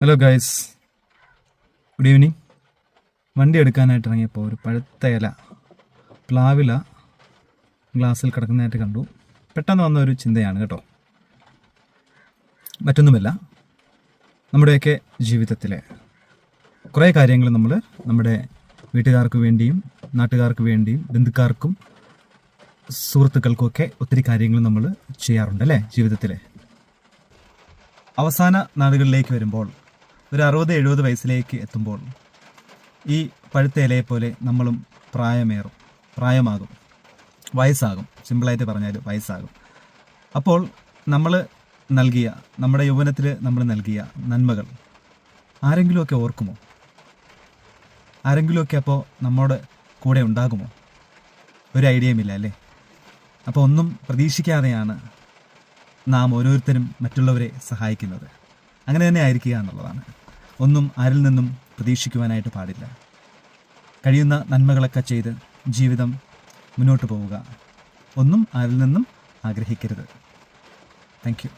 Hello guys, good evening. വണ്ടി എടുക്കാനായിട്ട് ഇറങ്ങിയപ്പോൾ ഒരു പഴുത്ത ഇല പ്ലാവില ഗ്ലാസ്സിൽ കിടക്കുന്നതായിട്ട് കണ്ടു. പെട്ടെന്ന് വന്ന ഒരു ചിന്തയാണ് കേട്ടോ. മറ്റൊന്നുമല്ല, നമ്മുടെയൊക്കെ ജീവിതത്തിലെ കുറേ കാര്യങ്ങൾ നമ്മൾ നമ്മുടെ വീട്ടുകാർക്ക് വേണ്ടിയും നാട്ടുകാർക്ക് വേണ്ടിയും ബന്ധുക്കാർക്കും സുഹൃത്തുക്കൾക്കുമൊക്കെ ഒത്തിരി കാര്യങ്ങൾ നമ്മൾ ചെയ്യാറുണ്ട് അല്ലേ ജീവിതത്തിലെ. അവസാന നാളുകളിലേക്ക് വരുമ്പോൾ ഒരു 60-70 വയസ്സിലേക്ക് എത്തുമ്പോൾ ഈ പഴുത്ത ഇലയെപ്പോലെ നമ്മളും പ്രായമാകും, വയസ്സാകും. സിമ്പിളായിട്ട് പറഞ്ഞാൽ വയസ്സാകും. അപ്പോൾ നമ്മൾ നൽകിയ, നമ്മുടെ യൗവനത്തിൽ നമ്മൾ നൽകിയ നന്മകൾ ആരെങ്കിലുമൊക്കെ ഓർക്കുമോ? ആരെങ്കിലുമൊക്കെ അപ്പോൾ നമ്മുടെ കൂടെ ഉണ്ടാകുമോ? ഒരു ഐഡിയയുമില്ല അല്ലേ. അപ്പോൾ ഒന്നും പ്രതീക്ഷിക്കാതെയാണ് നാം ഓരോരുത്തരും മറ്റുള്ളവരെ സഹായിക്കുന്നത്. അങ്ങനെ തന്നെ ആയിരിക്കുക എന്നുള്ളതാണ്. ഒന്നും ആരിൽ നിന്നും പ്രതീക്ഷിക്കുവാനായിട്ട് പാടില്ല. കഴിയുന്ന നന്മകളൊക്കെ ചെയ്ത് ജീവിതം മുന്നോട്ട് പോവുക. ഒന്നും ആരിൽ നിന്നും ആഗ്രഹിക്കരുത്. Thank you.